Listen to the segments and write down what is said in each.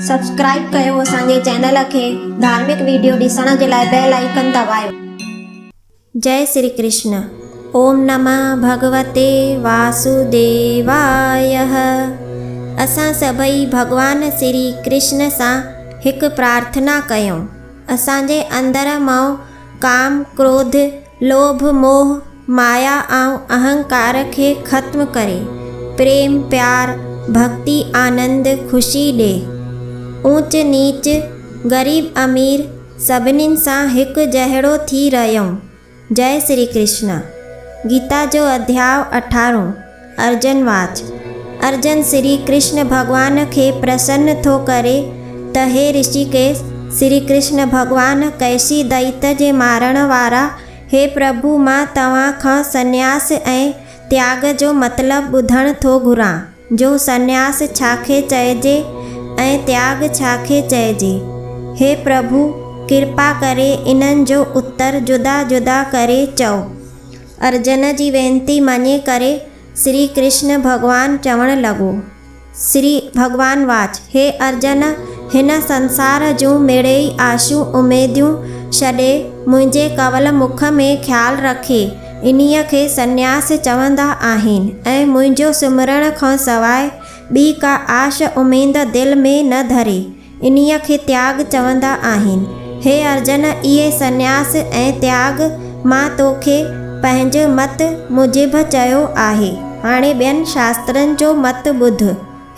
Subscribe कयो असांजे channel खे। धार्मिक वीडियो ॾिसण जे लाइ बेल आइकन दबायो। जय श्री कृष्ण। ओम नमः भगवते वासुदेवाय। असां सभई भगवान श्री कृष्ण सां हिकु प्रार्थना कयूं। असांजे अंदर मां काम, क्रोध, लोभ, मोह, माया ऐं अहंकार खे ख़त्म करे प्रेम, प्यार, भक्ति, आनंद, खुशी ॾे। ऊंच नीच, गरीब अमीर सभिनीनि सां हिकु जहिड़ो थी रहियूं। जय श्री कृष्ण। गीता जो अध्याय 18। अर्जुन वाच। अर्जुन श्री कृष्ण भगवान खे प्रसन्न थो करे त हे ऋषिकेश, श्री कृष्ण भगवान कैसी दैत जे मारण वारा, हे प्रभु मां तव्हां खां सन्यास ऐं त्याग जो मतिलबु ॿुधण थो घुरां। जो सन्यास छाखे चइजे ऐं त्याग छाखे चइजे। हे प्रभु कृपा करे इन्हनि जो उत्तर जुदा जुदा करे चओ। अर्जुन जी वेनती मञे करे श्री कृष्ण भगवान चवण लॻो। श्री भगवान वाच। हे अर्जुन, हिन संसार जूं मिड़ेई आशूं उमेदियूं छॾे मुंहिंजे कवल मुख में ख़्यालु रखे इन्हीअ खे सन्यास चवंदा आहिनि ऐं मुंहिंजो सिमरण खां सवाइ ॿी का आश उमेद दिलि में न धरे इन्हीअ खे त्याग चवंदा आहिनि। हे अर्जुन, इहे सन्यास ऐं त्याग मां तोखे पंहिंजे मत मुजिबि चयो आहे। हाणे ॿियनि शास्त्रनि जो मत ॿुध।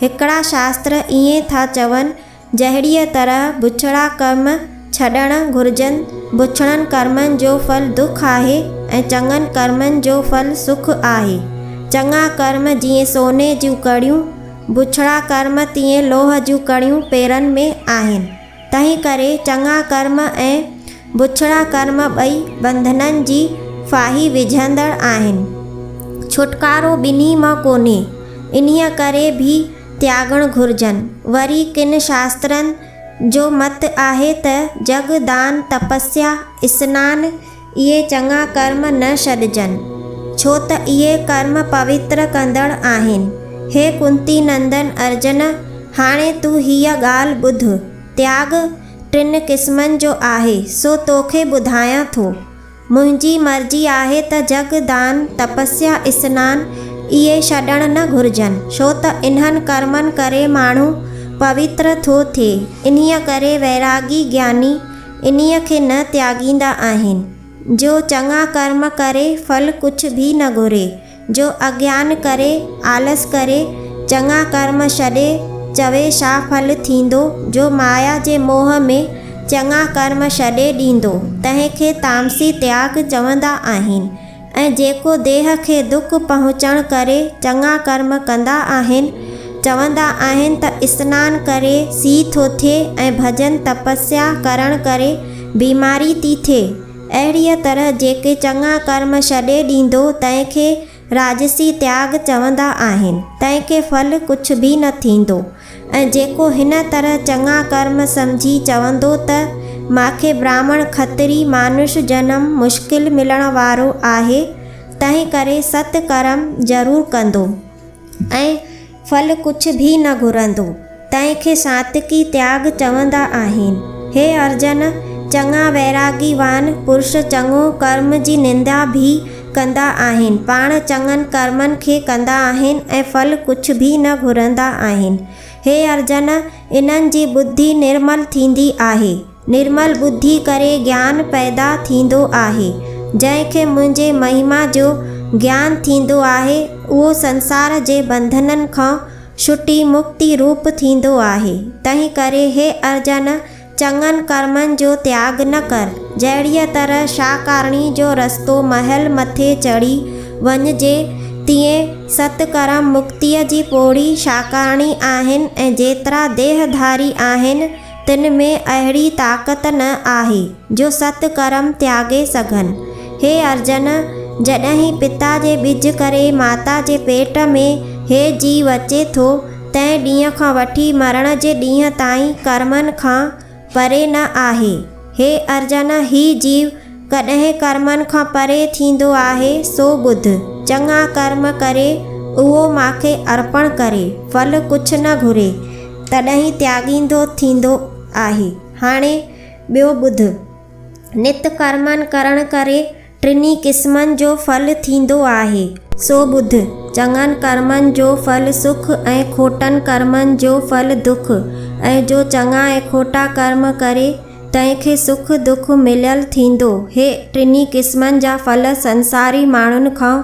हिकिड़ा शास्त्र ईअं था चवनि, जहिड़ीअ तरह बुछड़ा कर्म छॾणु घुरिजनि। बुछड़नि कर्मनि जो फल दुख आहे ऐं चङनि कर्मनि जो फल सुख आहे। चङा कर्म जीअं सोने जूं कड़ियूं, बुछड़ा कर्म तीअं लोह जूं कड़ियूं पेरनि में आहिनि। तंहिं करे चङा कर्म ऐं बुछड़ा कर्म ॿई बंधननि जी फाही विझंदड़ आहिनि। छुटकारो ॿिन्ही मां कोन्हे, इन्हीअ करे भी त्यागण घुरिजनि। वरी किन शास्त्रनि जो मत आहे त जग, दान, तपस्या, स्नान इहे चङा कर्म न छॾिजनि, छो त इहे कर्म पवित्र कंदड़ आहिनि। हे कुंती नंदन अर्जुन, हाणे तूं हीअ ॻाल्हि ॿुध। त्याग टिनि क़िस्मनि जो आहे सो तोखे ॿुधायां थो। मुंहिंजी मर्ज़ी आहे त जग, दान, तपस्या, स्नान इहे छॾण न घुरिजनि, छो त इन्हनि कर्मनि करे माण्हू पवित्र थो थिए। इन्हीअ करे वैरागी ज्ञानी इन्हीअ खे न त्यागींदा आहिनि। जो चङा कर्म करे फल कुझु बि न घुरे, जो अज्ञान करे, आलस करे, चङा कर्म छॾे चवे छा फल थींदो, जो माया जे मोह में चङा कर्म छॾे ॾींदो, तंहिंखे तामसी त्याग चवंदा आहिनि। ऐं जेको देह खे दुख पहुचण करे चङा कर्म कंदा आहिनि, चवंदा आहिनि त स्नान करे सी थो थिए ऐं भजन तपस्या करण करे बीमारी थी थिए। अहिड़ीअ तरह जेके चङा कर्म छॾे ॾींदो तंहिंखे राजसी त्याग चवंदा आहिनि, तंहिंखे फल कुझु बि न थींदो। ऐं जेको हिन तरह चङा कर्म सम्झी चवंदो त माखे ब्राह्मण, खत्री, मानुष जनम मुश्किल मिलण वारो आहे, तंहिं करे सत कर्म ज़रूरु कंदो ऐं फल कुझु बि न घुरंदो, तंहिंखे सात्विकी त्याग चवंदा आहिनि। हे अर्जुन, चङा वैरागीवान पुरुष चङो कर्म जी निंदा भी कंदा आहिनि, पाण चङनि कर्मनि खे कंदा आहिनि ऐं फल कुझु बि न घुरंदा आहिनि। हे अर्जुन, इन्हनि जी बुद्धि निर्मल थींदी आहे। निर्मल बुद्धि करे ज्ञान पैदा थींदो आहे। जंहिंखे मुंहिंजे महिमा जो ज्ञान थींदो आहे उहो संसार जे बंधननि खां छुटी मुक्ति रूप थींदो आहे। तंहिं करे हे अर्जुन, चङनि कर्मनि जो त्याग न कर। जहिड़ीअ तरह शाकारणी जो रस्तो महल मथे चढ़ी वञिजे, तीअं सतकर्म मुक्तिअ जी पौड़ी शाकारणी आहिनि ऐं जेतिरा देहधारी आहिनि तिन में अहिड़ी ताक़त न आहे जो सतकर्म त्यागे सघनि। हे अर्जुन, जॾहिं पिता जे ॿिज करे माता जे पेट में हे जीव अचे थो, तंहिं ॾींहं खां वठी मरण जे ॾींहं ताईं कर्मनि खां परे न आहे। हे अर्जुन, ही जीव कॾहिं कर्मनि खां परे थींदो आहे सो ॿुध। चङा कर्म करे उहो माखे अर्पण करे फल कुझु न घुरे, तॾहिं त्यागींदो थींदो आहे। हाणे ॿियो ॿुध, नित कर्मनि करण करे टिनी क़िस्मनि जो फल थींदो आहे। सो ॿुध, चङनि कर्मनि जो फल सुख ऐं खोटनि कर्मनि जो फल दुख, ऐं जो चङा ऐं खोटा कर्म करे तंहिंखे सुख दुख मिलियल थींदो। हे टिनी क़िस्मनि जा फल संसारी माण्हुनि खां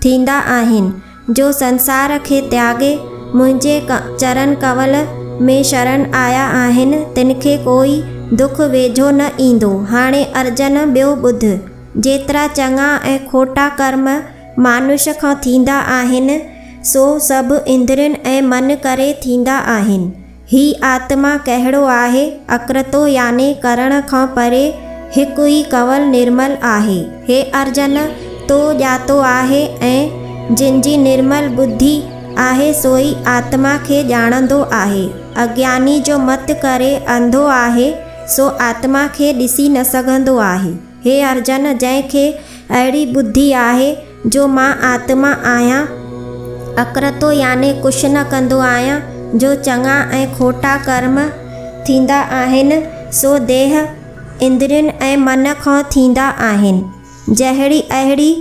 थींदा आहिनि। जो संसार खे त्यागे मुंहिंजे चरण कवल में शरण आया आहिनि, तिनखे कोई दुख वेझो न ईंदो। हाणे अर्जन ॿियो ॿुध, जेतिरा चङा ऐं खोटा कर्म मानुष खां थींदा आहिनि, सो सभु इंद्रियनि ऐं मन करे थींदा आहिनि। ही आत्मा कहिड़ो आहे? अकृतो याने करण खां परे हिकु ई कवल निर्मल आहे। हे अर्जन, तो ॼातो आहे ऐं जिनजी निर्मल बुद्धि आहे सोई आत्मा खे ॼाणंदो आहे। अज्ञानी जो मत करे अंधो आहे, सो आत्मा खे ॾिसी न सघंदो आहे। हे अर्जन, जंहिंखे अहिड़ी बुद्धि आहे जो मां आत्मा आहियां, अकृतो याने कुझु न कंदो आहियां, जो चङा ऐं खोटा कर्म थींदा आहिनि, सो देह इंद्रियनि ऐं मन खां थींदा आहिनि। जहिड़ी अहिड़ी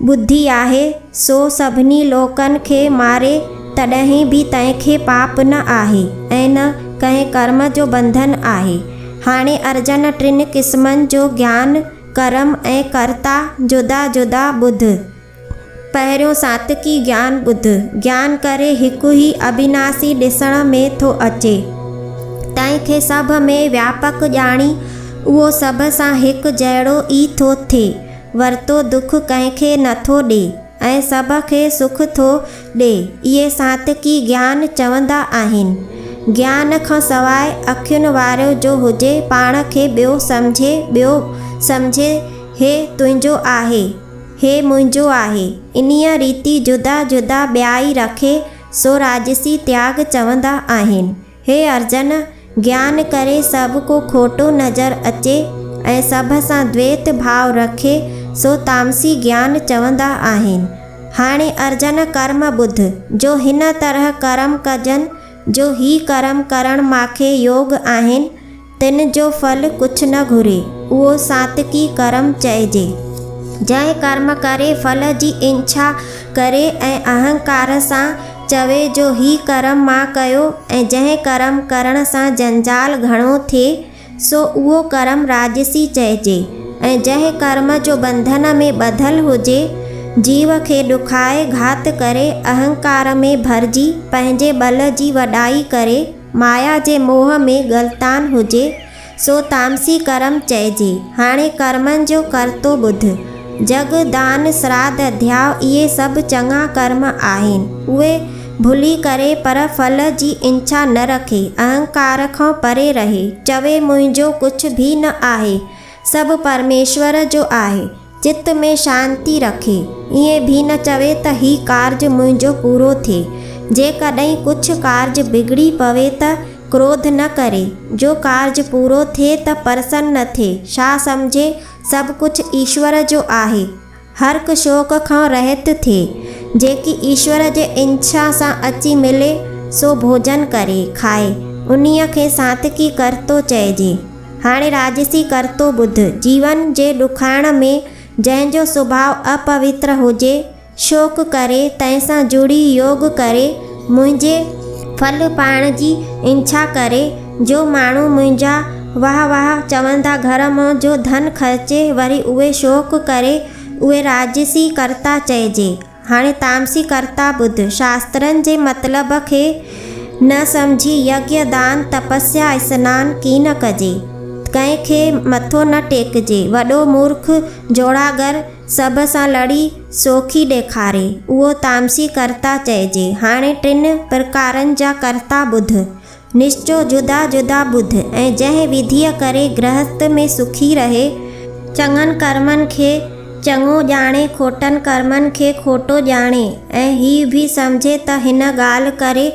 बुद्धि आहे, सो सभिनी लोकनि खे मारे तॾहिं बि तंहिंखे पाप न आहे ऐं न कंहिं कर्म जो बंधन आहे। हाणे अर्जन, टिनि क़िस्मनि जो ज्ञान, कर्म ऐं कर्ता जुदा जुदा ॿुध। पहिरियों सात्विकी ज्ञान ॿुध। ज्ञान करे हिकु ई अविनाशी ॾिसण में थो अचे, तंहिंखे सभ में व्यापक ॼाणी उहो सभ सां हिकु जहिड़ो ई थो थिए। वरितो दुख कंहिंखे नथो ॾे ऐं सभ खे सुख थो ॾे, इहे सात्विकी ज्ञान चवंदा आहिनि। ज्ञान खां सवाइ अखियुनि वारो जो हुजे, पाण खे ॿियो सम्झे हे तुंहिंजो आहे, हे मुंहिंजो आहे, इन्हीअ रीति जुदा जुदा ॿियाई रखे, सो राजसी त्याग चवंदा आहिनि। हे अर्जन, ज्ञान करे सभ को खोटो नज़र अचे ऐं सभ सां द्वैत भाव रखे, सो तामसी ज्ञान चवंदा आहिनि। हाणे अर्जन, कर्म ॿुध। जो हिन तरह कर्म कजनि, जो ही कर्म करण माखे योग आहिनि, तिन जो फल कुझु न घुरे, उहो सात्विकी कर्म चइजे। जंहिं कर्म करे फल जी इच्छा करे ऐं अहंकार सां चवे जो ही कर्म मां कयो, ऐं जंहिं कर्म करण सां जंजाल घणो थिए, सो उहो कर्म राजसी चइजे। ऐं जंहिं कर्म जो बंधन में ॿधल हुजे, जीव खे ॾुखाए घात करे, अहंकार में भरिजी पंहिंजे बल जी वॾाई करे, माया जे मोह में गलतान हुजे, सो तामसी कर्म चइजे। हाणे कर्मनि जो कर्तो ॿुध। जग, दान, श्राद्ध, अध्याव, इहे सभु चङा कर्म आहिनि। उहे भुली करे पर फल जी इच्छा न रखे, अहंकार खां परे रहे, चवे मुंहिंजो कुझु बि न आहे, सभु परमेश्वर जो आहे, चित्त में शांती रखे, ईअं बि न चवे त ही कार्य मुंहिंजो पूरो थिए। जेकॾहिं कुझु कार्य बिगड़ी पवे त क्रोध न करे, जो कार्य पूरो थिए त प्रसन्न न थिए। छा सम्झे सभु कुझु ईश्वर जो आहे, हर्क शोक खां रहित थिए। जेकी ईश्वर जे इच्छा सां अची मिले, सो भोजन करे खाए, उन्हीअ खे सात्विकी कर्तो चइजे। हाणे राजसी कर्तो ॿुध। जीवन जे ॾुखाइण में जंहिंजो सुभाउ अपवित्र हुजे, शोक करे, तंहिंसां जुड़ी योग करे, मुंहिंजे फल पाइण जी इच्छा करे, जो माण्हू मुंहिंजा वाह वाह चवंदा घर मां जो धन ख़र्चे, वरी उहे शोक करे, उहे राजसी कर्ता चइजे। हाणे तामसी कर्ता ॿुध। शास्त्रनि जे मतिलब खे न सम्झी यज्ञ, दान, तपस्या, स्नान कीन कजे, कंहिंखे मथो न टेकजे, वॾो मूर्ख जोड़ागर सभ सां लड़ी सोखी ॾेखारे, उहो तामसी कर्ता चइजे। हाणे टिनि प्रकारनि जा कर्ता ॿुध। निश्चो जुदा जुदा ॿुध। ऐं जंहिं विधीअ करे गृहस्थ में सुखी रहे, चङनि कर्मनि खे चङो ॼाणे, खोटनि कर्मनि खे खोटो ॼाणे, ऐं हीउ बि सम्झे त हिन ॻाल्हि करे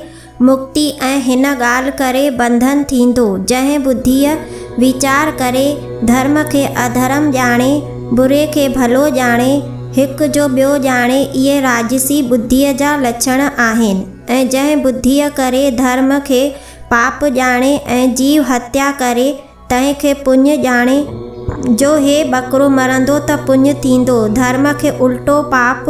मुक्ति ऐं हिन ॻाल्हि करे बंधन थींदो। जंहिं बुद्धीअ वीचार करे धर्म खे अधर्म ॼाणे, बुरे खे भलो ॼाणे, हिक जो ॿियो ॼाणे, इहे राजसी बुद्धीअ जा लक्षण आहिनि। ऐं जंहिं बुद्धीअ करे धर्म खे पाप ॼाणे ऐं जीव हत्या करे तंहिंखे पुण्य ॼाणे जो हे बकरो मरंदो त पुण्य थींदो, धर्म खे उल्टो पाप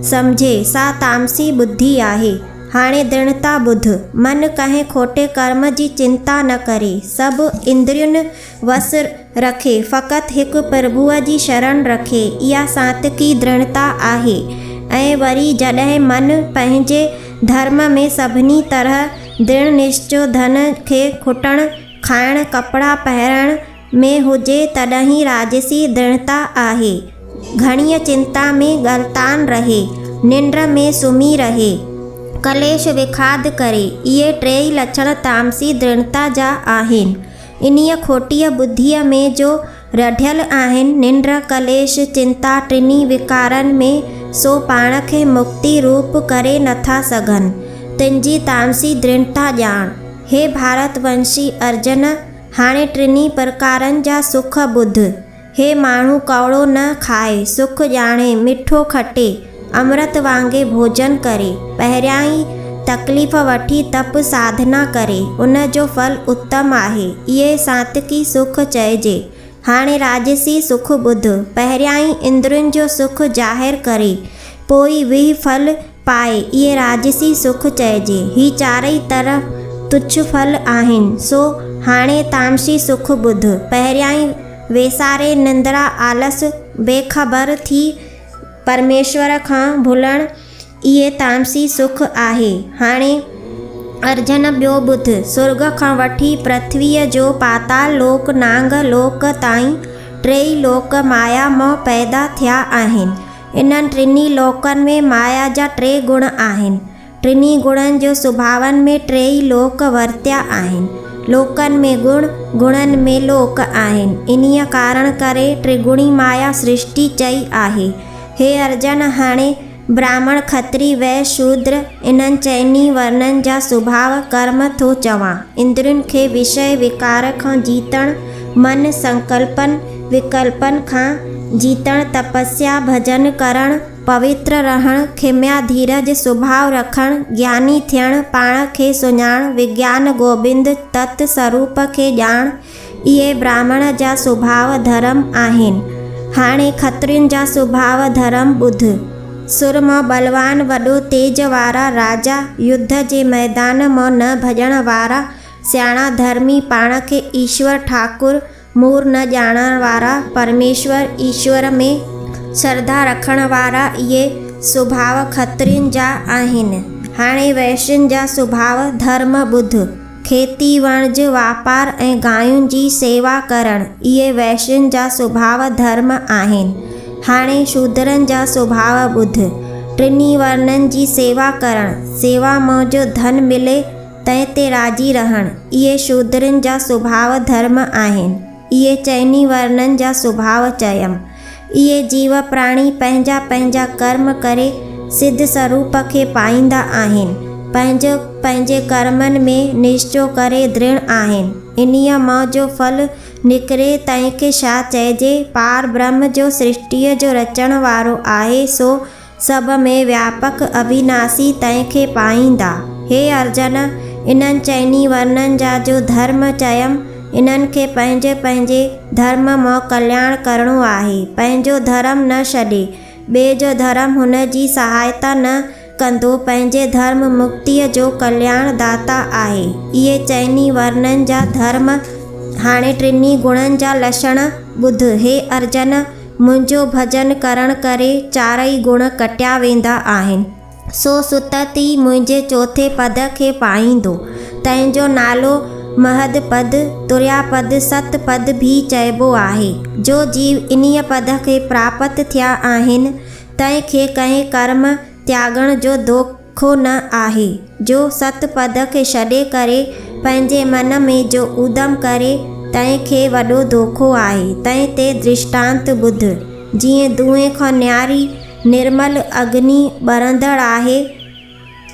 सम्झे सा तामसी बुद्धि आहे। हाणे दृढ़ता ॿुध, मन कंहिं खोटे कर्म जी चिंता न करे, सभु इंद्रियुनि वस रखे, फ़क़ति हिकु प्रभुअ जी शरण रखे, इहा सात्विकी दृढ़ता आहे। ऐं वरी जॾहिं मन पंहिंजे धर्म में सभिनी तरह दृढ़ निश्चय, धन खे खुटण खाइण कपिड़ा पहिरण में हुजे तॾहिं राजसी दृढ़ता आहे। घणीअ चिंता में गलतान रहे, निंड में सुम्ही रहे, कलेश विखाद करे, इहे टेई लक्षण तामसी दृढ़ता जा आहिनि। इन्हीअ खोटीअ बुद्धीअ में जो रढियल आहिनि निंड कलेश चिंता टिनी विकारनि में, सो पाण खे मुक्ति रूप करे नथा सघनि। तुंहिंजी तामसी दृढ़ता ॼाण। हे भारतवंशी अर्जन, हाणे टिनी प्रकारनि जा सुख ॿुध। हे माण्हू कौड़ो न खाए, सुख ॼाणे, मिठो खटे, अमृत वांगे भोजन करे, पहिरियां ई तकलीफ़ वठी तप साधना करे, उन जो फल उत्तम आहे, इहे सात्विकी सुख चइजे। हाणे राजसी सुख ॿुध। पहिरियां ई इंद्रियुनि जो सुख ज़ाहिर करे, पोइ विह फल पाए, इहे राजसी सुख चइजे। ही चारई तरफ़ तुच्छ फल आहिनि। सो हाणे तामसी सुख ॿुध। पहिरियां ई वेसारे निंद्रा आलस बेख़बर थी परमेश्वर खां भुलण, इहे तामसी सुख आहे। हाणे अर्जन ॿियो ॿुध। सुर्ग खां वठी पृथ्वीअ जो पाताल लोक नांग लोक ताईं टेई लोक माया मां पैदा थिया आहिनि। इन्हनि टिनी लोकनि में माया जा टे गुण आहिनि। टिनी गुणनि जो सुभावनि में टेई लोक वर्तिया आहिनि। लोकनि में गुण, गुणनि में लोक आहिनि। इन्हीअ कारण करे त्रिगुणी माया सृष्टि चई आहे। हे अर्जन, हाणे ब्राह्मण खत्री वैश्य शूद्र इन्हनि चइनी वर्णनि जा सुभाव कर्म थो चवां। इंद्रियुनि खे विषय विकार खां जीतण, मन संकल्पन विकल्पन खां जीतण, तपस्या भजन करण, पवित्र रहण, खिम्या धीरज स्वभाव रखण, ज्ञानी थियण, पाण खे सुञाण, विज्ञान गोबिंद तत् स्वरूप खे ॼाण, इहे ब्राह्मण जा स्वभाव धर्म आहिनि। हाणे खत्रियुनि जा स्वभाव धर्म ॿुध। सुर मां बलवान वॾो तेज वारा राजा, युद्ध जे मैदान मां न भॼण वारा, सियाणा धर्मी, पाण खे ईश्वर ठाकुर मूर न ॼाणण वारा, परमेश्वर ईश्वर में श्रद्धा रखण वारा, इहे स्वभाव खत्रियुनि जा आहिनि। हाणे वैश्यनि जा स्वभाव धर्म ॿुध। खेती वणज वापार ऐं गांयुनि जी सेवा करण, इहे वैश्यनि जा स्वभाव धर्म आहिनि। हाणे शूद्रनि जा स्वभाव ॿुध। टिनी वर्णनि जी सेवा करण, सेवा मां जो धन मिले तंहिं ते राज़ी रहण, इहे शूद्रनि जा स्वभाव धर्म आहिनि। इहे चइनी वर्णनि जा स्वभाव चयमि। इहे जीव प्राणी पंहिंजा पंहिंजा कर्म करे सिद्ध स्वरूप खे पाईंदा आहिनि। पंहिंजो पंहिंजे कर्मनि में निश्चय करे दृढ़ आहिनि। इन्हीअ मां जो फल निकिरे तंहिंखे छा चइजे? पार ब्रह्म जो सृष्टिअ जो रचण वारो आहे, सो सभ में व्यापक अविनाशी तंहिंखे पाईंदा। हे अर्जन, इन्हनि चइनी वर्णनि जा जो धर्म चयमि, इन्हनि खे पंहिंजे पंहिंजे धर्म मां कल्याण करणो आहे। पंहिंजो धर्म न छॾे, ॿिए जो धर्म हुन जी सहायता न कंदो, पंहिंजे धर्म मुक्तिअ जो कल्याण दाता आहे। इहे चइनी वर्णनि जा धर्म। हाणे टिनी गुणनि जा लक्षण ॿुध। हे अर्जन, मुंहिंजो भजन करण करे चारई गुण कटिया वेंदा आहिनि, सो सुतती मुंहिंजे चौथे पद खे पाईंदो। तंहिंजो नालो महद पद, तुरिया पद, सत पद भी चइबो आहे। जो जीव इन्हीअ पद खे प्राप्त थिया आहिनि, तंहिंखे कंहिं कर्म त्यागण जो दोखो न आहे। जो सत पद खे छॾे करे पंहिंजे मन में जो उदम करे, तंहिंखे वॾो दोखो आहे। तंहिं ते दृष्टांत ॿुध। जीअं धुएं खां न्यारी निर्मल अग्नि ॿरंदड़ आहे,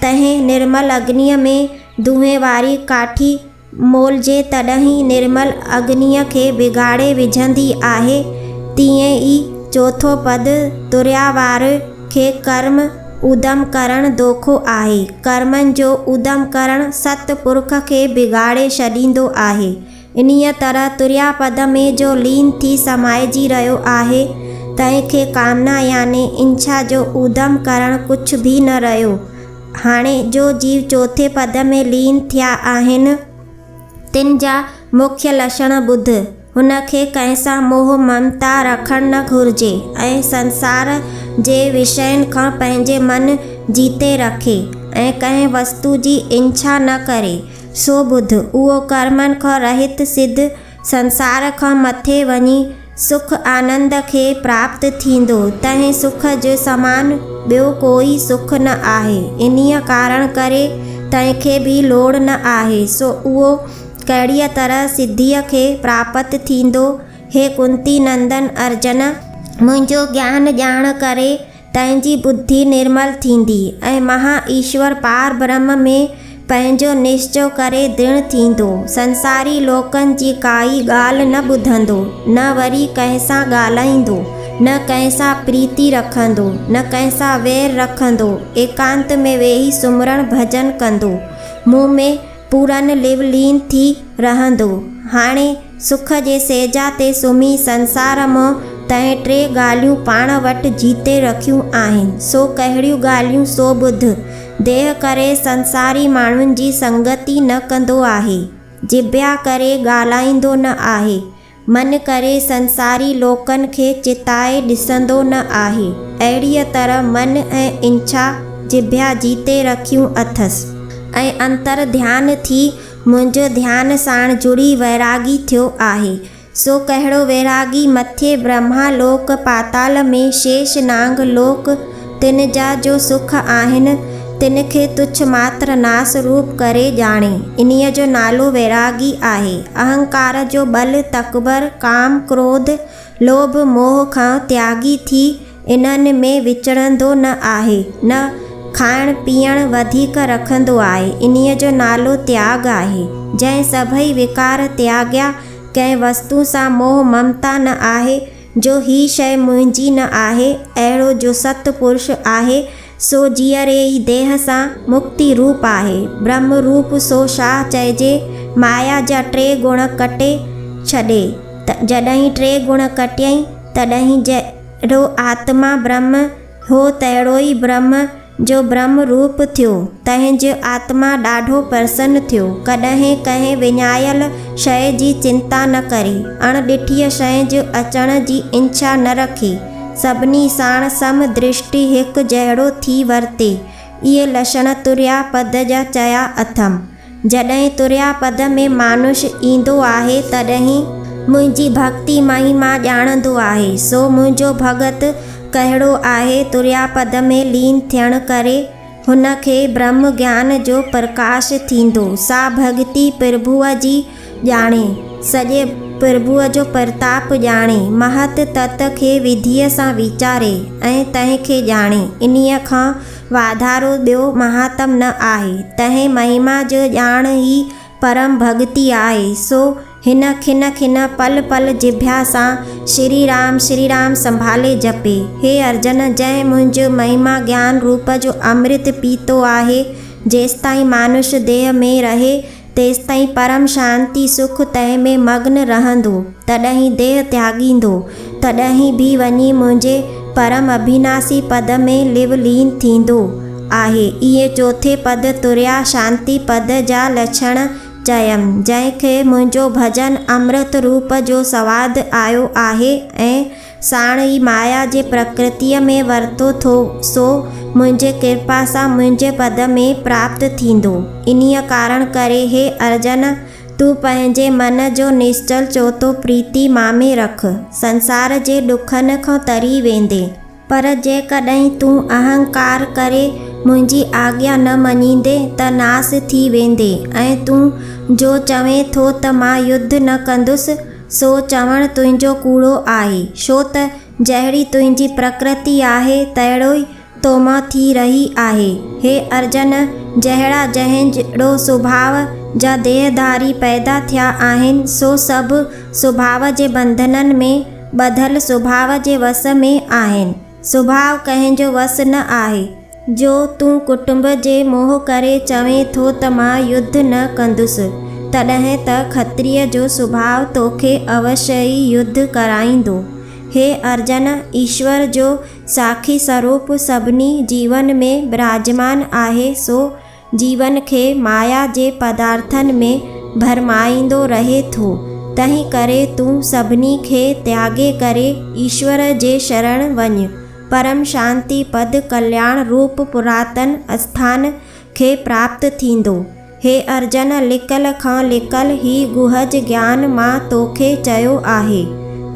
तंहिं निर्मल अग्नीअ में धुएं वारी काठी मोलजे तॾहिं निर्मल अग्नीअ खे बिगाड़े विझंदी आहे। तीअं ई चोथों पद तुरिया वारे खे कर्म उधम करणु दोखो आहे। कर्मनि जो उधम करणु सतपुरुख खे बिगाड़े छॾींदो आहे। इन्हीअ तरह तुरिया पद में जो लीन थी समाइजी रहियो आहे, तंहिंखे कामना यानी इच्छा जो उधम करणु कुझु बि न रहियो। हाणे जो जीव चौथे पद में लीन थिया आहिनि, तिन जा मुख्य लक्षण ॿुध। हुनखे कंहिंसां मोह ममता रखणु न घुरिजे ऐं संसार जे विषयनि खां पंहिंजे मन जीते रखे ऐं कंहिं वस्तु जी इच्छा न करे सो ॿुध। उहो कर्मनि खां रहित सिद्ध संसार खां मथे वञी सुख आनंद खे प्राप्त थींदो। तंहिं सुख जे समान ॿियो कोई सुख न आहे। इन्हीअ कारण करे तंहिंखे बि लोड़ न आहे। सो उहो कहिड़ीअ तरह सिद्धीअ खे प्राप्त थींदो। हे कुंती नंदन अर्जन, मुंहिंजो ज्ञान ॼाण करे तंहिंजी बुद्धि निर्मल थींदी ऐं महा ईश्वर पार ब्रह्म में पंहिंजो निश्चय करे दृढ़ थींदो। संसारी लोकनि जी काई ॻाल्हि न ॿुधंदो, न वरी कंहिंसां ॻाल्हाईंदो, न कंहिंसां प्रीति रखंदो, न कंहिंसां वैर रखंदो। एकांत में वेही सुमरण भजन कंदो, मुंह में पूरन लिव लीन थी रहंदो। हाणे सुख जे सेजा ते सुम्ही संसार मां तंहिं टे ॻाल्हियूं पाण वटि जीते रखियूं आहिनि। सो कहिड़ियूं ॻाल्हियूं सो ॿुध। देह करे संसारी माण्हुनि जी संगति न कंदो आहे, जिभ्या करे ॻाल्हाईंदो न आहे, मन करे संसारी लोकनि खे चिताए ॾिसंदो न आहे। अहिड़ीअ तरह मन ऐं इच्छा जिभ्या जीते रखियूं अथसि ऐं अंतर ध्यान थी मुंहिंजो ध्यान साण जुड़ी वैरागी थियो आहे। सो कहिड़ो वैरागी मथे ब्रह्मा लोक पाताल में शेष नांग लोक तिन जा जो सुख आहिनि, तिन खे तुच्छ मात्र नास रूप करे ॼाणे। इन्हीअ जो नालो वैरागी आहे। अहंकार जो बल तकबर काम क्रोध लोभ मोह खां त्यागी थी इन्हनि में विचरंदो न आहे, न खाइण पीअण वधीक रखंदो आहे। इन्हीअ जो नालो त्याग आहे। जंहिं सभई विकार त्याग्या, कंहिं वस्तु सां मोह ममता न आहे, जो ही शइ मुंहिंजी न आहे, अहिड़ो जो सतपुरुष आहे, सो जीअरे ई देह सां मुक्ति रूप आहे। ब्रह्म रूप सो छा चइजे। माया जा टे गुण कटे छॾे, जॾहिं टे गुण कटियईं तॾहिं जहिड़ो आत्मा ब्रह्म हो तहिड़ो ई ब्रह्म जो ब्रह्म रूप थियो। तंहिंजो आत्मा ॾाढो प्रसन्न थियो। कॾहिं कंहिं विञायल शइ जी चिंता न करे, अणॾिठीअ शइ जो अचण जी इच्छा न रखे, सभिनी साण सम दृष्टि हिकु जहिड़ो थी वर्ते। इहे लक्षण तुरिया पद जा चया अथम। जॾहिं तुरिया पद में मानुष ईंदो आहे तॾहिं मुंहिंजी भक्ति महिमा ॼाणंदो आहे। सो मुंहिंजो भगत कहिड़ो आहे। तुरिया पद में लीन थियण करे हुनखे ब्रह्म ज्ञान जो प्रकाश थींदो। सा भक्ति प्रभुअ जी ॼाणे, सॼे प्रभुअ जो प्रताप ॼाणे, महत तत खे विधीअ सां वीचारे ऐं तंहिंखे ॼाणे। इन्हीअ खां वाधारो ॿियो महात्म न आहे। तंहिं महिमा जो ॼाण ई परम भक्ति आहे। सो हिन खिन खिन पल पल जिभ्या सां श्री राम संभाले जपे। हे अर्जन, जंहिं मुंहिंजो महिमा ज्ञान रूप जो अमृत पीतो आहे, जेसिताईं मानुष देह में रहे तेसिताईं परम शांति सुख तंहिं में मग्न रहंदो। तॾहिं देह त्यागींदो, तॾहिं बि वञी मुंहिंजे परम अभिनाशी पद में लिव लीन थींदो आहे। इहे चौथे पद तुरिया शांति पद जा लक्षण चयमि। जंहिंखे मुंहिंजो भजन अमृत रूप जो सवादु आयो आहे ऐं साण ई माया जे प्रकृतिअ में वरितो थो, सो मुंहिंजे कृपा सां मुंहिंजे पद में प्राप्त थींदो। इन्हीअ कारण करे हे अर्जन, तूं पंहिंजे मन जो निश्चल चोतो प्रीति मां में रख, संसार जे ॾुखनि खां तरी वेंदे। पर जेकॾहिं तूं अहंकार करे मुंहिंजी आज्ञा न मञींदे त नास थी वेंदे ऐं तूं जो चवें थो त मां युद्ध न कंदुसि, सो चवणु तुंहिंजो कूड़ो आहे। छो त जहिड़ी तुंहिंजी प्रकृति आहे तहिड़ो ई तो मां थी रही आहे। हे अर्जन, जहिड़ा जहिड़ो सुभाउ जा देहधारी पैदा थिया आहिनि, सो सभु सुभाउ जे बंधननि में ॿधल सुभाउ जे वस में आहिनि। सुभाउ कंहिंजो वस न आहे। जो तूं कुटुंब जे मोह करे चवें थो त मां युद्ध न कंदुसि, तॾहिं त खत्रीय जो सुभाउ तोखे अवश्य ई युद्ध कराईंदो। हे अर्जुन, ईश्वर जो साखी स्वरूप सभिनी जीवन में विराजमान आहे, सो जीवन खे माया जे पदार्थनि में भरमाईंदो रहे थो। तंहिं करे तूं सभिनी खे त्यागे करे ईश्वर जे शरण वञ। परम शांति पद कल्याण रूप पुरातन स्थान खे प्राप्त थींदो। हे अर्जुन, लिकल खां लिकल ही गुहज ज्ञान मां तोखे चयो आहे,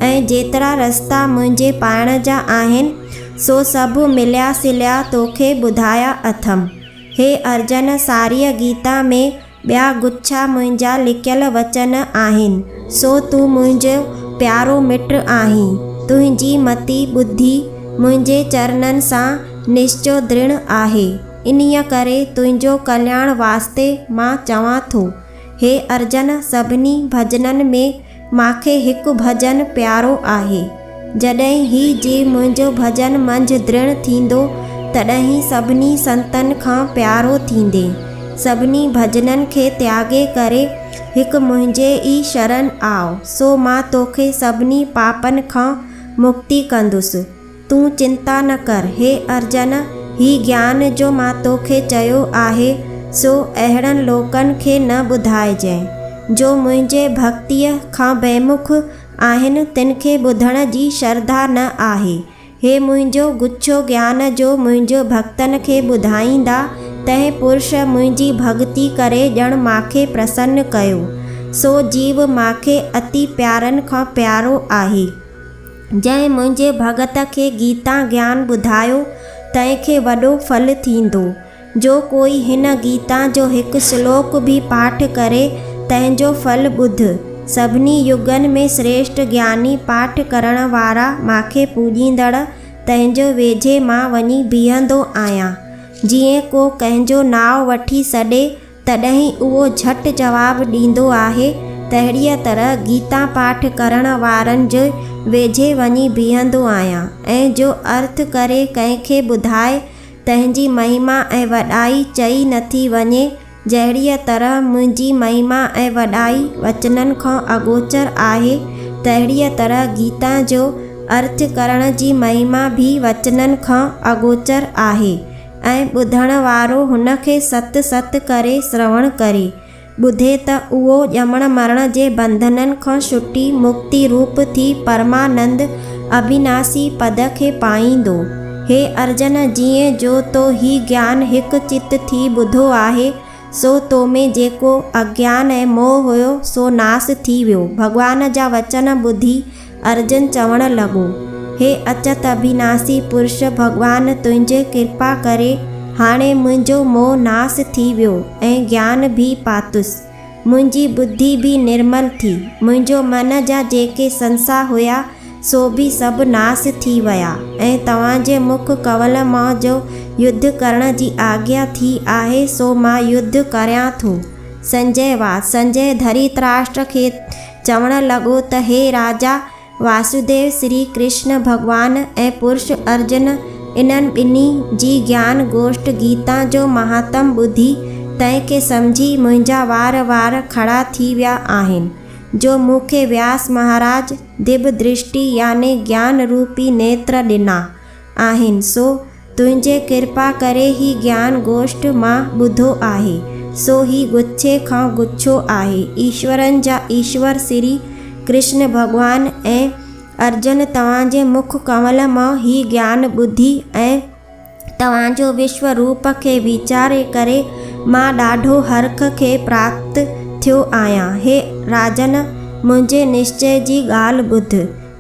ऐं जेतिरा रस्ता मुंहिंजे पाइण जा आहिनि सो सभु मिलिया सिलिया तोखे ॿुधाया अथमि। हे अर्जुन, सारीअ गीता में ॿिया गुच्छा मुंहिंजा लिकियल वचन आहिनि, सो तूं मुंहिंजो प्यारो मिट आहीं। तुंहिंजी मति बुद्धि मुंहिंजे चरणनि सां निश्चो दृढ़ आहे, इन्हीअ करे तुंहिंजो कल्याण वास्ते मां चवां थो। हे अर्जुन, सभिनी भजननि में मांखे हिकु भजन प्यारो आहे। जॾहिं ही जी मुंहिंजो भजन मंझि दृढ़ थींदो, तॾहिं सभिनी संतनि खां प्यारो थींदे। सभिनी भजननि खे त्यागे करे हिकु मुंहिंजे ई शरण आओ, सो मां तोखे सभिनी पापनि खां मुक्ति कंदुसि। तूं चिंता न कर। हे अर्जुन, ही ज्ञान जो मां तोखे चयो आहे सो अहिड़नि लोकनि खे न ॿुधाइजांइ जो मुंहिंजे भक्तीअ खां बेमुख आहिनि, तिन खे ॿुधण जी श्रद्धा न आहे। हे मुंहिंजो गुच्छो ज्ञान जो मुंहिंजो भक्तनि खे ॿुधाईंदा तंहिं पुरुष मुंहिंजी भक्ति करे ॼण मांखे प्रसन्न कयो। सो जीव मांखे अति प्यारनि खां प्यारो आहे। जंहिं मुंहिंजे भगत खे गीता ज्ञान ॿुधायो तंहिंखे वॾो फल थींदो। जो कोई हिन गीता जो हिकु श्लोक बि पाठ करे तंहिंजो फल ॿुध। सभिनी युगनि में श्रेष्ठ ज्ञानी पाठ करण वारा मांखे पूॼींदड़ तंहिंजो वेझे मां वञी बीहंदो आहियां। जीअं को कंहिंजो नाव वठी सॾे तॾहिं उहो झटि जवाबु ॾींदो आहे, तहिड़ीअ तरह गीता पाठ करण वारनि जे वेझे वञी बीहंदो आहियां, ऐं जो अर्थ करे कंहिंखे ॿुधाए तंहिंजी महिमा ऐं वॾाई चई नथी वञे, जहिड़ीअ तरह मुंहिंजी महिमा ऐं वॾाई वचननि खां अगोचर आहे, तहिड़ीअ तरह गीता जो अर्थ करण जी महिमा भी वचननि खां अगोचर आहे। ऐं ॿुधण वारो हुनखे सत सत करे श्रवण करे ॿुधे त उहो ॼमण मरण जे बंधननि खां छुटी मुक्ति रूप थी परमानंद अविनाशी पद खे पाईंदो। हे अर्जुन, जीअं जो तो ही ज्ञान हिकु चित थी ॿुधो आहे, सो तो में जेको अज्ञान ऐं मोह हुयो सो नास थी वियो। भॻवान जा वचन ॿुधी अर्जुन चवण लॻो, हे अचत अविनाशी पुरुष, भॻवान तुंहिंजे कृपा करे हाणे मुंहिंजो मोह नास थी वियो ऐं ज्ञान भी पातुसि। मुंहिंजी बुद्धि भी निर्मल थी। मुंहिंजो मन जा जेके संसा हुया सो भी सभु नास थी विया ऐं तव्हांजे मुख कवल मां जो युद्ध करण जी आज्ञा थी आहे, सो मां युद्ध करियां थो। संजय वाद संजय धरितराष्ट्र खे चवण लॻो त हे राजा वासुदेव, श्री कृष्ण भगवान ऐं पुरुष अर्जुन इन्हनि ॿिन्ही जी ज्ञान गोष्ठ गीता जो महात्म ॿुधी तंहिंखे सम्झी मुंहिंजा वार वार खड़ा थी विया आहिनि। जो मूंखे व्यास महाराज दिव्य दृष्टि याने ज्ञान रूपी नेत्र ॾिना आहिनि, सो तुंहिंजे कृपा करे ही ज्ञान गोष्ठ मां ॿुधो आहे। सो ही गुच्छे खां गुच्छो आहे। ईश्वरनि जा ईश्वर श्री कृष्ण भगवान ऐं अर्जुन तव्हांजे मुख कमल मां ही ज्ञान ॿुधी ऐं तव्हांजो विश्व रूप खे वीचारे करे मां ॾाढो हर्ख खे प्राप्त थियो आहियां। हे राजन, मुंहिंजे निश्चय जी ॻाल्हि ॿुध।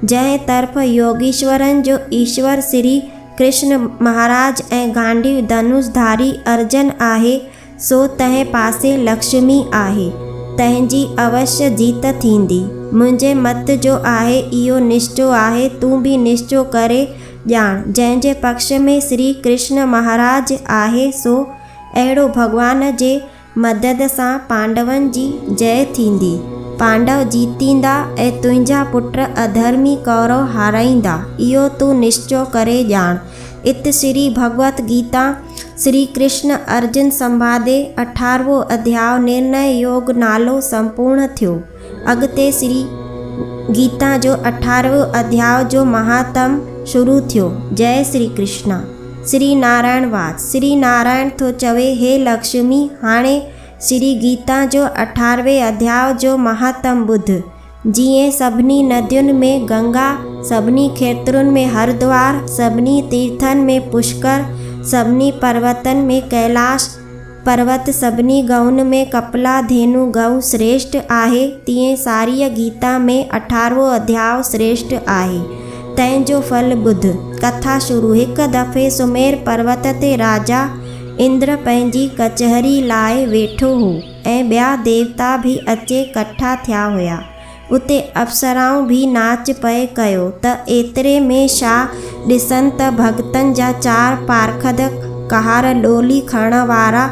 जंहिं तरफ़ योगीश्वरनि जो ईश्वर श्री कृष्ण महाराज ऐं गांडी धनुषधारी अर्जुन आहे, सो तंहिं पासे लक्ष्मी आहे। तंहिंजी अवश्य जीत थींदी। मुंहिंजे मत जो आहे इहो निश्चो आहे, तूं भी निश्चो करे ॼाण। जंहिंजे पक्ष में श्री कृष्ण महाराज आहे, सो अहिड़ो भॻवान जे मदद सां पांडवनि जी जय थींदी। पांडव जीतींदा ऐं तुंहिंजा पुट अधर्मी कौरव हाराईंदा, इहो तूं निश्चो करे ॼाण। इत श्री भगवत गीता श्री कृष्ण अर्जुन संवादे 18 अध्याय निर्णय योग नालो संपूर्ण थियो। अॻिते श्री गीता जो 18 अध्याय जो महात्म शुरू थियो। जय श्री कृष्ण। श्री नारायण वाच। श्री नारायण थो चवे, हे लक्ष्मी, हाणे श्री गीता जो 18वें अध्याय जो महात्म ॿुध। जीअं सभिनी नदियुनि में गंगा, सभिनी खेतरुनि में हरिद्वार, सभिनी तीर्थनि में पुष्कर, सभिनी पर्वतनि में कैलाश पर्वत, सभिनी गऊनि में कपिला धेनु गऊ श्रेष्ठ आहे, तीअं सारीअ गीता में 18 अध्याय श्रेष्ठ आहे। तंहिंजो फल ॿुध। कथा शुरू। हिकु दफ़े सुमेर पर्वत ते राजा इंद्र पंहिंजी कचहरी लाइ वेठो हो ऐं ॿिया देवता बि अचे कठा थिया हुया। उते अप्सराऊं बि नाच पए कयो त एतिरे में छा ॾिसनि त भॻतनि जा 4 पारखद कहार डोली खणण वारा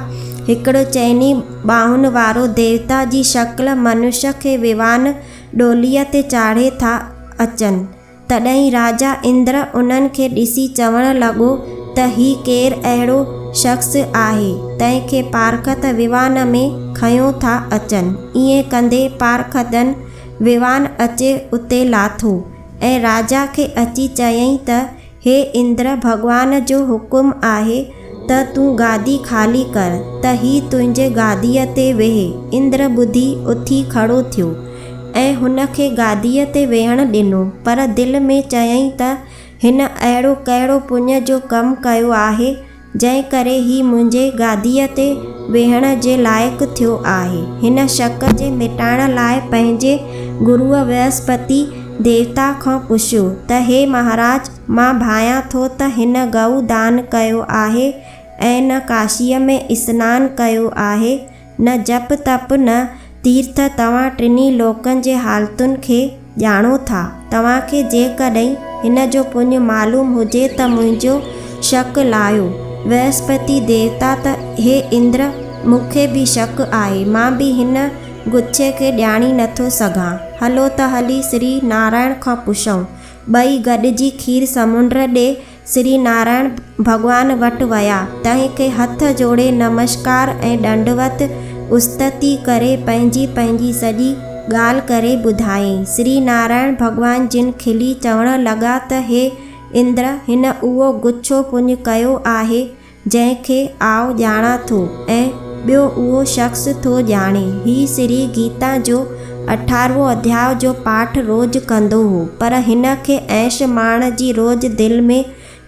हिकिड़ो चइनी ॿाहुनि वारो देवता जी शक्ल मनुष्य खे विवान डोलीअ ते चाढ़े था अचनि। तॾहिं राजा इंद्र उन्हनि खे ॾिसी चवणु लॻो त ही केरु अहिड़ो शख़्स आहे तंहिंखे पारखत विवान में खयों था अचनि। ईअं कंदे पारखदनि विवान अचे उते लाथो ऐं राजा खे अची चयईं त हे इंद्र, भॻवान जो हुकुम आहे त तूं गादी ख़ाली कर त ही तुंहिंजे गादीअ ते वेहे। इंद्र ॿुधी उथी खड़ो थियो ऐं हुन खे गादीअ ते वेहण ॾिनो, पर दिलि में चयईं त हिन अहिड़ो कहिड़ो पुञ जो कमु कयो आहे जंहिं करे ही मुंहिंजे गादीअ ते वेहण जे लाइक़ु थियो आहे। हिन शक जे मिटाइण लाइ पंहिंजे गुरुअ विस्पति देवता खां पुछियो त हे महाराज, मां भायां थो त हिन गऊ दान कयो आहे ऐं न काशीअ में सनानु कयो आहे, न जप तप न तीर्थ। तव्हां टिनी लोकनि जे हालतुनि खे ॼाणो था। तव्हांखे जेकॾहिं हिन जो पुञ मालूम हुजे त मुंहिंजो शक लायो। विस्पति देवता त हे इंद्र, मूंखे बि शक आहे, मां बि हिन गुच्छे खे ॼाणी नथो सघां। हलो त हली श्री नारायण खां पुछूं। ॿई गॾिजी खीर समुंड ॾे श्री नारायण भॻवान वटि विया। तंहिंखे हथ जोड़े नमस्कार ऐं दंडवत उस्तति करे पंहिंजी सॼी ॻाल्हि करे ॿुधायईं। श्री नारायण भॻवान जिन खिली चवणु लॻा त हे इंद्र, हिन उहो गुच्छो पुञ कयो आहे जंहिंखे आउं ॼाणां थो ऐं ॿियो उहो शख़्स थो ॼाणे। ही श्री गीता जो 18 अध्याय जो पाठ रोज़ कंदो हो, पर हिन खे ऐश माण जी रोज़ दिलि में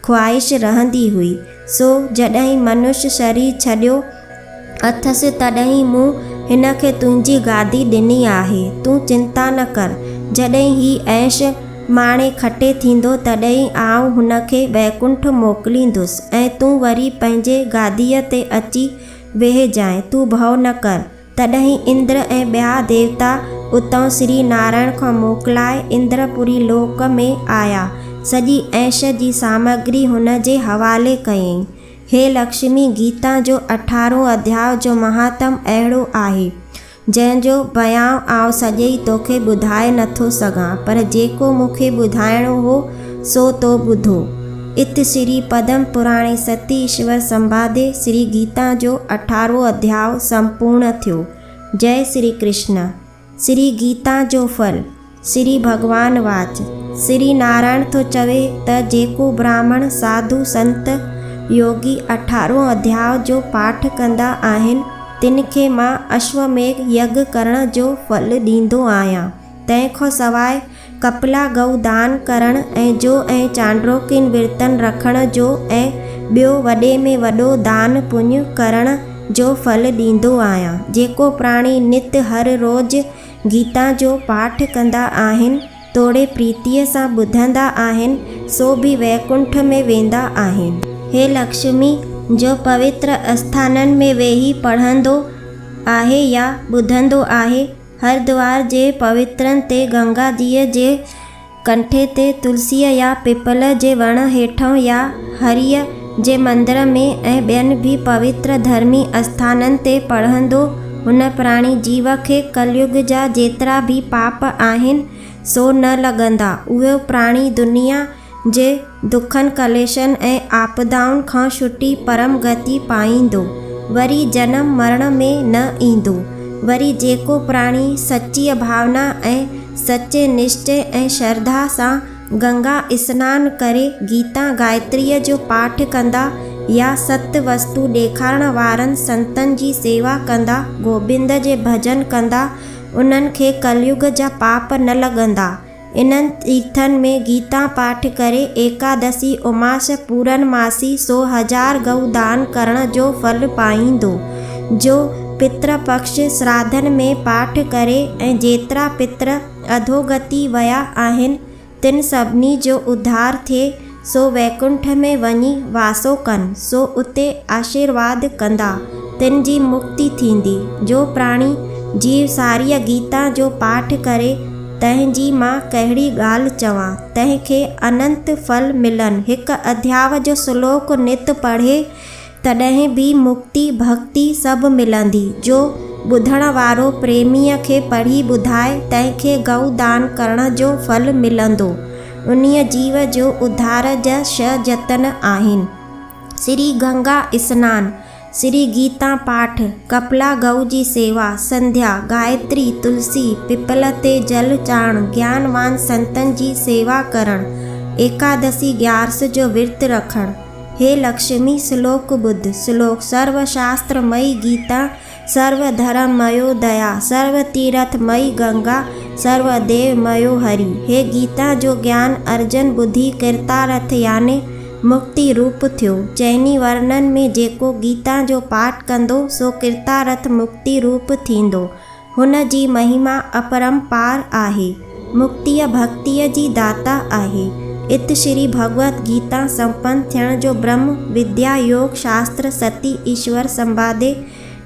ख़्वाहिश रहंदी हुई। सो जॾहिं मनुष्य शरीर छॾियो अथसि तॾहिं मूं हिन खे तुंहिंजी गादी ॾिनी आहे। तूं चिंता न कर। जॾहिं ही ऐश माणे खटे थींदो तॾहिं आउं हुन खे वैकुंठ मोकिलींदुसि ऐं तूं वरी पंहिंजे गादीअ ते अची वेहिजांइ। तूं भउ न कर। तॾहिं इंद्र ऐं ॿिया देवता उतां श्री नारायण खां मोकिलाए इंद्रपुरी लोक में आया। सॼी ऐश जी सामग्री हुन जे हवाले कयईं। हे लक्ष्मी, गीता जो 18 अध्याय जो महात्म अहिड़ो आहे जंहिंजो बयां आउं सॼे ई तोखे ॿुधाए नथो सघां, पर जेको मूंखे ॿुधाइणो हो सो तो ॿुधो। इत श्री पद्म पुराणे सती ईश्वर संवादे श्री गीता जो 18 अध्याय संपूर्ण थियो। जय श्री कृष्ण। श्री गीता जो फल। श्री भगवान वाच। श्री नारायण थो चवे त जेको ब्राह्मण साधु संत योगी 18 अध्याय जो पाठ कंदा आहिनि तिन खे मां अश्वमेघ यज्ञ करण जो फल ॾींदो आहियां। तंहिंखां सवाइ कपिला गऊ दान करण ऐं चांड्रोकिन विर्तन रखण जो ऐं ॿियो वॾे में वॾो दान पुण्य करण जो फल ॾींदो आहियां। जेको प्राणी नित हर रोज़ गीता जो पाठ कंदा आहिनि, तोड़े प्रीतीअ सां ॿुधंदा आहिनि, सो बि वैकुंठ में वेंदा आहिनि। हे लक्ष्मी, जो पवित्र आस्थाननि में वेही पढ़ंदो आहे या ॿुधंदो आहे, हरिद्वार जे पवित्रनि ते, गंगा जीअ जे कंठे ते, तुलसीअ या पिपल जे वण हेठां या हरीअ जे मंदर में ऐं ॿियनि बि पवित्र धर्मी आस्थाननि ते पढ़ंदो, हुन प्राणी जीव खे कलयुग जा जेतिरा बि पाप आहिनि सो न लॻंदा। उहो प्राणी दुनिया जे दुखनि कलेशनि ऐं आपदाउनि खां छुटी परम गति पाईंदो, वरी जनम मरण में न ईंदो। वरी जेको प्राणी सच्चीअ भावना ऐं सचे निश्चय ऐं श्रद्धा सां गंगा स्नानु करे गीता गायत्रीअ जो पाठ कंदा या सत वस्तु ॾेखारण वारनि संतनि जी सेवा कंदा, गोबिंद जे भॼन कंदा, उन्हनि खे कलयुग जा पाप न लॻंदा। इन्हनि तीर्थनि में गीता पाठ करे एकादशी उमास पूरनमासी 100,000 गऊ दान करण जो फल पाईंदो। जो पितृपक्ष श्राद्धनि में पाठ करे ऐं जेतिरा पित्र अधोगति विया आहिनि तिन सभिनी जो उद्धार थिए, सो वैकुंठ में वञी वासो कनि, सो उते आशीर्वाद कंदा, तिन जी मुक्ति थींदी। जो प्राणी जीव सारीअ गीता जो पाठ करे तंहिंजी मां कहिड़ी ॻाल्हि चवां, तंहिंखे अनंत फल मिलनि। हिकु अध्याय जो श्लोक नित पढ़े तॾहिं बि मुक्ति भक्ति सभु मिलंदी। जो ॿुधण वारो प्रेमीअ खे पढ़ी ॿुधाए तंहिंखे गऊ दान करण जो फल मिलंदो। उन्हीअ जीव जो उद्धार जा 6 जतन आहिनि: श्री गंगा स्नान, श्री गीता पाठ, कपला गऊ जी सेवा, संध्या, गायत्री, तुलसी, पिपल ते जल चाढ़ण, ज्ञानवान संतनि जी सेवा करण, एकादशी ग्यारस जो विर्त रखण। हे लक्ष्मी श्लोक ॿुध। श्लोक: सर्वशास्त्रमयी गीता, सर्वधर्ममयो दया, सर्वतीर्थमयी गंगा, सर्वदेवमयो हरि। हे गीता जो ज्ञान अर्जन ॿुधी कृतार्थ याने मुक्ति रूप थियो। चइनी वर्णन में जेको गीता जो पाठ कंदो सो कृतार्थ मुक्ति रूप थींदो। हुन जी महिमा अपरंपार आहे, मुक्तिअ भक्तिअ जी दाता आहे। इत श्री भगवत गीता संपन्न थियण जो ब्रह्म विद्या योग शास्त्र सती ईश्वर संवादे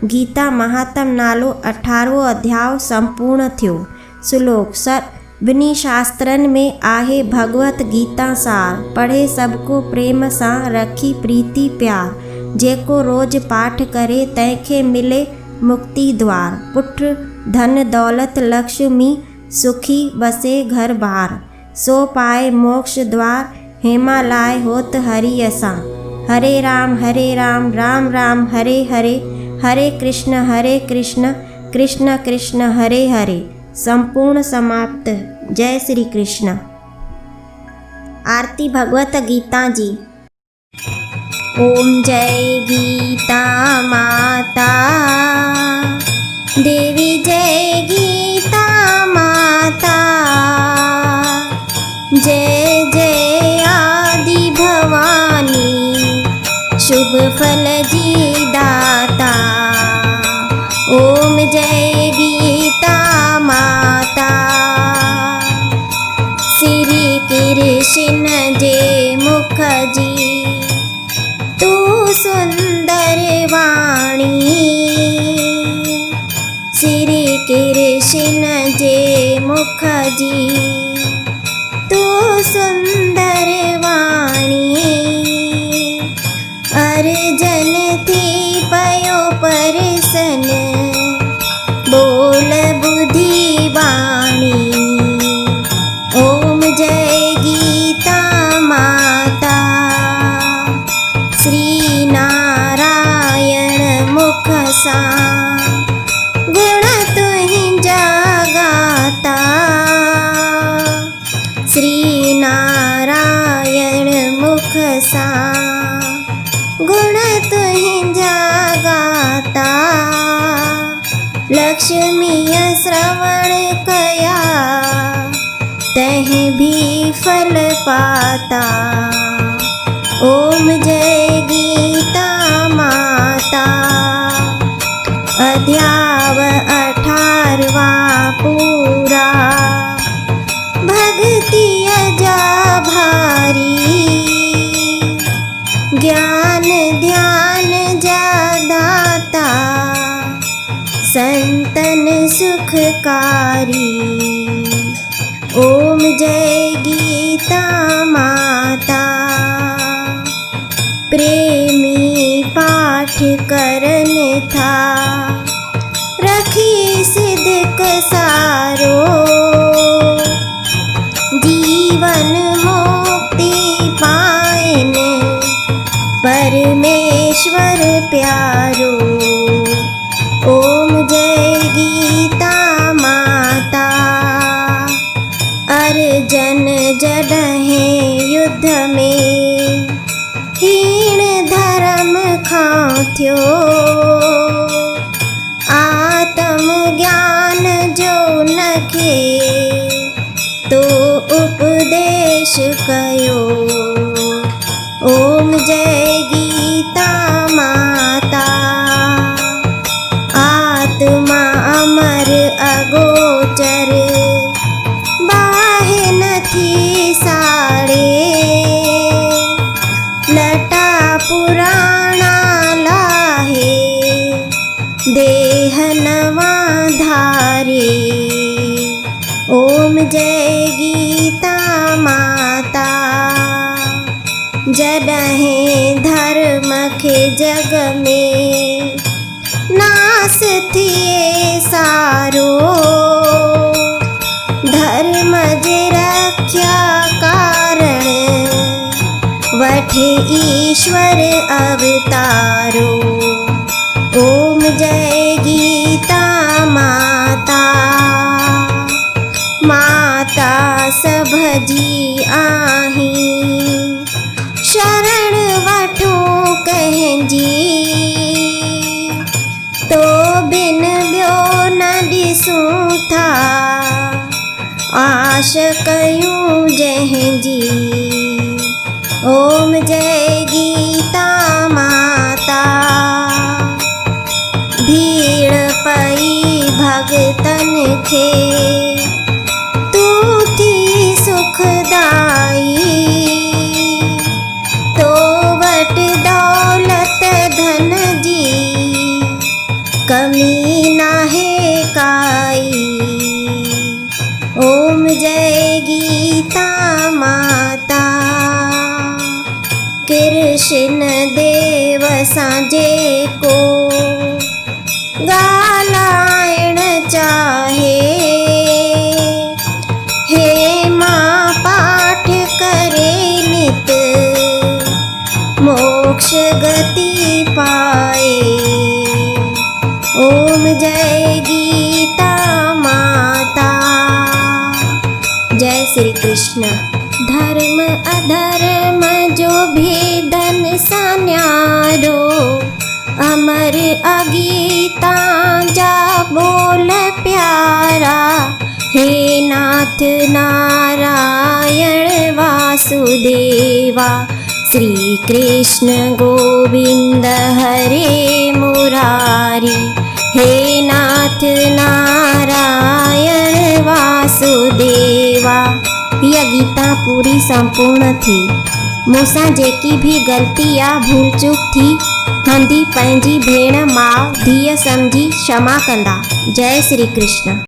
गीता महात्म नालो 18 अध्याय संपूर्ण थियो। श्लोक: सभिनी शास्त्रनि में आहे भगवत गीता सार, पढ़े सबको प्रेम सां रखी प्रीति प्यार। जेको रोज पाठ करे तंहिंखे मिले मुक्ति द्वार। पुत्र धन दौलत लक्ष्मी सुखी बसे घर बार, सो पाए मोक्ष द्वार। हेमा लाए होत हरि असां, हरे राम राम राम हरे हरे, हरे कृष्ण कृष्ण कृष्ण हरे हरे। संपूर्ण समाप्त। जय श्री कृष्ण। आरती भगवत गीता जी। ओम जय गीता माता, देवी जय गीता माता, जय जय आदि भवानी, शुभ फल जी दाता। ओम जय गीता माता, श्री कृष्ण जे मुख जी तू सुंदर वाणी। श्री कृष्ण जे मुख जी तू सुंदर वाणी। अर्जन थी पयो परसन, बोल बुद्धि वाणी। ओम जय गीता माता, श्री नारायण मुख सां गुण तुहिंजा गाता। श्री नारायण मुख सां गुण तुहिंजा गाता। लक्ष्मीअ श्रवण कया तह भी फल पाता। ओम जय गीता माता। अध्याय 18वां पूरा। भक्ति जा भारी, ज्ञान ध्यान जा दाता, संतन सुखकारी। ओम जय गीता माता। प्रेमी पाठ करन था, रखी सिद्ध सारो, जीवन मुक्ति पा अर्जन जॾहिं युद्ध में हीण धर्म खां थियो, आत्म ज्ञान जो नखे तो उपदेश कयो। ओम जय गीता माता, आत्मा अमर अगोचर, बाहे नथी साड़े, लटा पुराणा लाहे, देह नवा धारे। ओम जय गीता माता, जॾहिं धर्म खे जग में नास थिए सारो, धर्म जे रक्षा कारण वठे ईश्वर अवतारो। ओम जय गीता माता, माता सभ जी आहीं, शरण वठो कंहिंजी, तो बिन ॿियो न ॾिसूं था, आश कयूं जंहिंजी। ओम जय गीता माता, भीड़ पई भगतन खे, तू थी सुखदाई, तो वट दौलत धन जी, कमी नाहे काई। ओम जय गीता माता, कृष्ण देव सां जेको ॻाल्हाइण चाहे, हे मां पाठ करे नित, मोक्ष गति पाए। ओम जय गीता माता। जय श्री कृष्ण। धर्म अधर्म जो भेदन सान्यारो, अमर अगीता जा बोल प्यारा, हे नाथ नारायण वासुदेवा, श्री कृष्ण गोविंद हरे मुरारी, हे नाथ नारायण वासुदेवा। हीअ गीता पूरी संपूर्ण थी। मूंसां जेकी भी ग़लती या भूल चूक थी हंधी पंहिंजी भेण माउ धीअ सम्झी क्षमा कंदा। जय श्री कृष्ण।